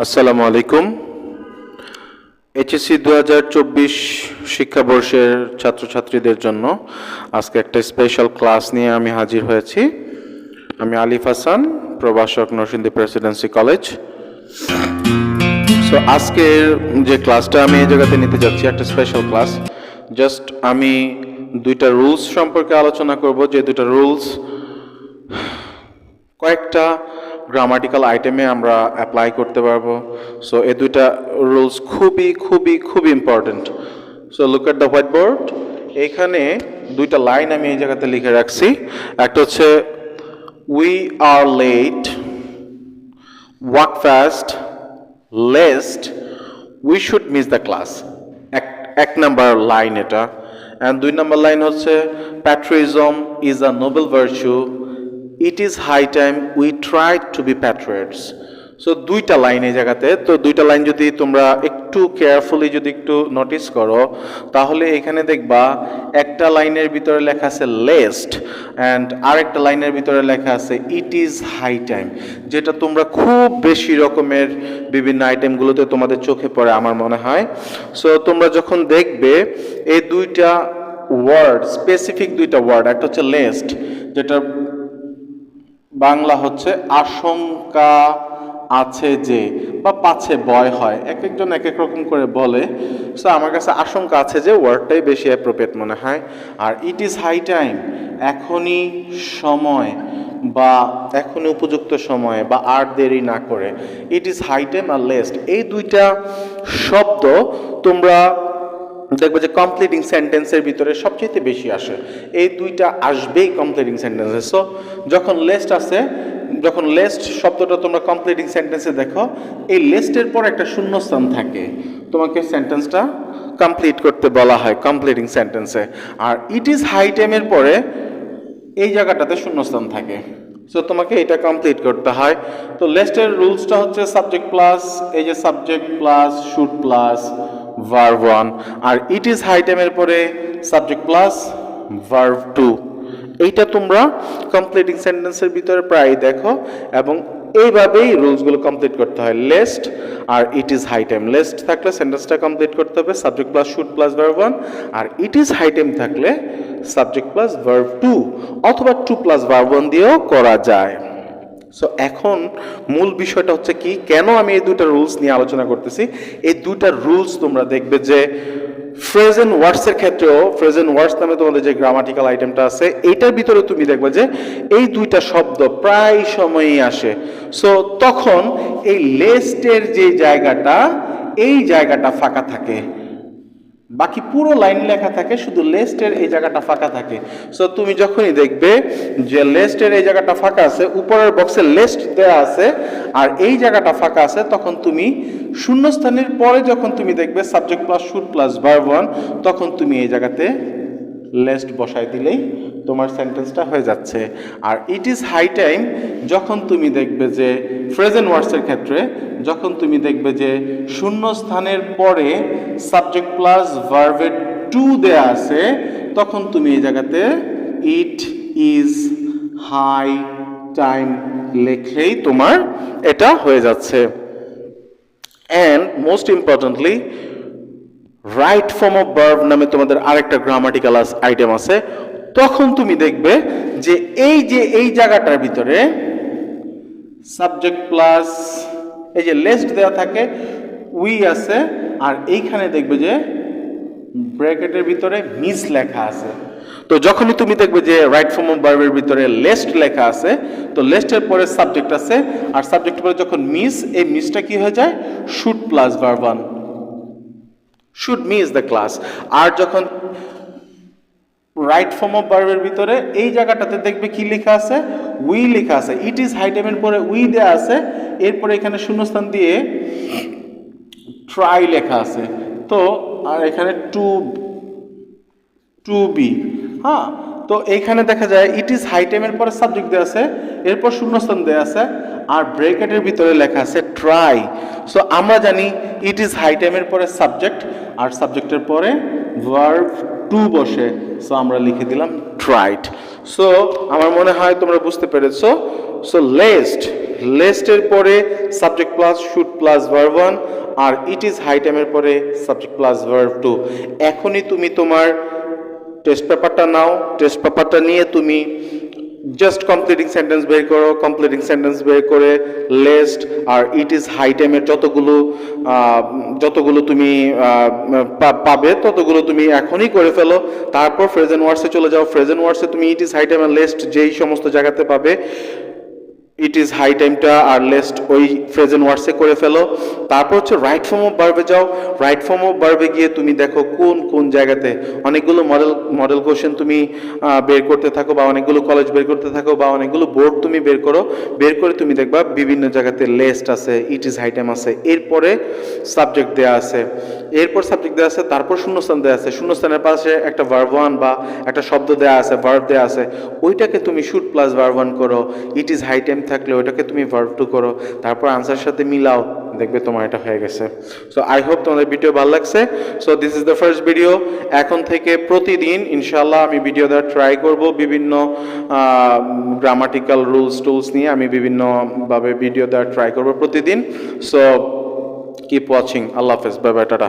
আসসালামু আলাইকুম। এইচএসসি 2024 শিক্ষাবর্ষের ছাত্রছাত্রীদের জন্য আজকে একটা স্পেশাল ক্লাস নিয়ে আমি হাজির হয়েছি। আমি আলিফ হাসান, প্রভাষক, নরসিংদী প্রেসিডেন্সি কলেজ। সো আজকের যে ক্লাসটা আমি এই জায়গাতে নিতে যাচ্ছি একটা স্পেশাল ক্লাস। জাস্ট আমি দুইটা রুলস সম্পর্কে আলোচনা করব, যে দুইটা রুলস কয়েকটা গ্রামাটিক্যাল আইটেমে আমরা অ্যাপ্লাই করতে পারবো। সো এই দুইটা রুলস খুবই important. So look at the white board. এইখানে দুইটা লাইন আমি এই জায়গাতে লিখে রাখছি। একটা হচ্ছে we are late, walk fast, lest, we should miss the class. এক নাম্বার লাইন এটা। অ্যান্ড দুই নাম্বার লাইন হচ্ছে patriotism is a noble virtue, it is high time we try to be patriots. So দুইটা line এই জায়গাতে। তো দুইটা line যদি তোমরা একটু কেয়ারফুলি যদি একটু নোটিস করো, তাহলে এখানে দেখবা একটা লাইনের ভিতরে লেখা আছে লেস্ট, অ্যান্ড আরেকটা লাইনের ভিতরে লেখা আছে ইট ইজ হাই টাইম, যেটা তোমরা খুব বেশি রকমের বিভিন্ন আইটেমগুলোতে তোমাদের চোখে পড়ে আমার মনে হয়। সো তোমরা যখন দেখবে এই দুইটা ওয়ার্ড, স্পেসিফিক দুইটা ওয়ার্ড, একটা হচ্ছে লেস্ট, যেটা বাংলা হচ্ছে আশঙ্কা আছে যে, বা পাছে ভয় হয়, এক একজন এক এক রকম করে বলে। সো আমার কাছে আশঙ্কা আছে যে ওয়ার্ডটাই বেশি অ্যাপ্রোপ্রিয়েট মনে হয়। আর ইট ইজ হাই টাইম, এখনই সময়, বা এখনই উপযুক্ত সময়, বা আর দেরি না করে। ইট ইজ হাই টাইম আর লেস্ট, এই দুইটা শব্দ তোমরা দেখবে যে কমপ্লিটিং সেন্টেন্সের ভিতরে সবচেয়ে বেশি আসে। এই দুইটা আসবেই কমপ্লিটিং সেন্টেন্সে। সো যখন লেস্ট আছে, যখন লেস্ট শব্দটা তোমরা কমপ্লিটিং সেন্টেন্সে দেখো, এই লেস্টের পর একটা শূন্যস্থান থাকে, তোমাকে সেন্টেন্সটা কমপ্লিট করতে বলা হয় কমপ্লিটিং সেন্টেন্সে। আর ইট ইজ হাই টাইমের পরে এই জায়গাটাতে শূন্যস্থান থাকে। সো তোমাকে এটা কমপ্লিট করতে হয়। তো লেস্টের রুলসটা হচ্ছে সাবজেক্ট প্লাস, এই যে subject plus should plus verb 1, আর ইট ইজ হাই টাইমের পরে সাবজেক্ট প্লাস ভার্ব 2। এইটা তোমরা কমপ্লিটিং সেন্টেন্সের ভিতরে প্রায় দেখো, এবং এইভাবেই রুলসগুলো কমপ্লিট করতে হয়। লেস্ট আর it is high time, lest থাকলে সেন্টেন্সটা কমপ্লিট করতে হবে subject plus should plus verb 1, আর ইট ইজ হাই টাইম থাকলে সাবজেক্ট প্লাস ভার্ব 2 অথবা 2 প্লাস ভার্ব 1 দিয়েও করা যায়। সো এখন মূল বিষয়টা হচ্ছে কি, কেন আমি এই দুইটা রুলস নিয়ে আলোচনা করতেছি। এই দুইটা রুলস তোমরা দেখবে যে ফ্রেজেন্ট ওয়ার্ডসের ক্ষেত্রেও, ফ্রেজেন্ট ওয়ার্ডস নামে তোমাদের যে গ্রামাটিক্যাল আইটেমটা আছে, এইটার ভিতরে তুমি দেখবে যে এই দুইটা শব্দ প্রায় সময়ই আসে। সো তখন এই লেস্টের যে জায়গাটা, এই জায়গাটা ফাঁকা থাকে, বাকি পুরো লাইন লেখা থাকে, শুধু লেস্টের এই জায়গাটা ফাঁকা থাকে। সো তুমি যখনই দেখবে যে লেস্টের এই জায়গাটা ফাঁকা আছে, উপরের বক্সে লেস্ট দেওয়া আছে আর এই জায়গাটা ফাঁকা আছে, তখন তুমি শূন্যস্থানের পরে যখন তুমি দেখবে subject plus should plus verb 1, তখন তুমি এই জায়গাতে লেস্ট বসাই দিলেই তোমার সেন্টেন্সটা হয়ে যাচ্ছে। আর ইট ইজ হাই টাইম যখন তুমি দেখবে যে প্রেজেন্ট ওয়ার্ডসের ক্ষেত্রে, যখন তুমি দেখবে যে শূন্য স্থানের পরে সাবজেক্ট প্লাস ভার্বের 2 দেয়া আছে, তখন তুমি এই জায়গাতে ইট ইজ হাই টাইম লিখলেই তোমার এটা হয়ে যাচ্ছে। And most importantly right form of verb নামে তোমাদের আরেকটা গ্রামাটিক্যাল আইটেম আছে। তখন তুমি দেখবে যে এই জায়গাটার ভিতরে সাবজেক্ট প্লাস এই যে লেস্ট দেওয়া থাকে, উই আছে, আর এইখানে দেখবে যে ব্র্যাকেটের ভিতরে মিস লেখা আছে। তো যখনই তুমি দেখবে যে রাইট ফর্ম অফ ভার্বের ভিতরে লেস্ট লেখা আছে, তো লেস্টের পরে সাবজেক্ট আছে, আর সাবজেক্টের পরে যখন মিস, এই মিসটা কি হয়ে যায় should plus verb 1, should miss the class. আর যখন রাইট ফর্ম অফ ভার্বের ভিতরে এই জায়গাটাতে দেখবে কি লেখা আছে, উই লেখা আছে। ইট ইজ হাই টাইমের পরে উই দেয়া আছে, এরপরে এখানে শূন্যস্থান দিয়ে ট্রাই লেখা আছে। তো আর এখানে টু বি, হ্যাঁ। তো এইখানে দেখা যায় ইট ইজ হাই টাইমের পরে সাবজেক্ট দেওয়া আছে, এরপর শূন্যস্থান দেওয়া আছে, আর ব্র্যাকেটের ভিতরে লেখা আছে ট্রাই। সো আমরা জানি ইট ইজ হাই টাইমের পরে সাবজেক্ট, আর সাবজেক্টের পরে ভার্ব 2 বসে। সো আমরা লিখে দিলাম ট্রাইড। সো আমার মনে হয় তোমরা বুঝতে পেরেছো। সো লেস্টের পরে subject plus should plus verb 1 আর ইট ইজ হাই টাইমের পরে সাবজেক্ট প্লাস ভার্ব 2। এখনই তুমি তোমার টেস্ট পেপারটা নাও, টেস্ট পেপারটা নিয়ে তুমি জাস্ট কমপ্লিটিং সেন্টেন্স বের করো, কমপ্লিটিং সেন্টেন্স বের করে লেস্ট আর ইট ইজ হাই টাইমের যতগুলো তুমি পাবে ততগুলো তুমি এখনই করে ফেলো। তারপর ফ্রেজেন্ট ওয়ার্ডসে চলে যাও। ফ্রেজেন্ট ওয়ার্ডসে তুমি ইট ইজ হাই টাইম আর লেস্ট যেই সমস্ত জায়গাতে পাবে ইট ইজ হাই টাইমটা আর লেস্ট ওই ফ্রেজেন্ট ওয়ার্ডসে করে ফেলো। তারপর হচ্ছে রাইট ফর্ম অফ ভার্বে যাও। রাইট ফর্ম অফ ভার্বে গিয়ে তুমি দেখো কোন কোন জায়গাতে অনেকগুলো মডেল কোশ্চেন তুমি বের করতে থাকো, বা অনেকগুলো কলেজ বের করতে থাকো, বা অনেকগুলো বোর্ড তুমি বের করো। বের করে তুমি দেখবা বিভিন্ন জায়গাতে লেস্ট আছে, ইট ইজ হাই টাইম আছে, এরপরে সাবজেক্ট দেওয়া আছে, তারপর শূন্যস্থান দেওয়া আছে, শূন্যস্থানের পাশে একটা ভার্ব 1 বা একটা শব্দ দেওয়া আছে, ভার্ব দেওয়া আছে, ওইটাকে তুমি শুড প্লাস ভার্ব 1 করো। ইট ইজ হাই টাইম থাকলে ওইটাকে তুমি ভার্ব 2 করো, তারপর আনসারের সাথে মিলাও, দেখবে তোমার এটা হয়ে গেছে। সো আই হোপ তোমাদের ভিডিও ভালো লাগছে। So this is the first video. এখন থেকে প্রতিদিন ইনশাল্লাহ আমি ভিডিও দেওয়ার ট্রাই করব, বিভিন্ন গ্রামাটিক্যাল রুলস নিয়ে আমি বিভিন্নভাবে ভিডিও দেওয়ার ট্রাই করব প্রতিদিন। So keep watching. আল্লাহ হাফেজ, বাই বাই, টাটা।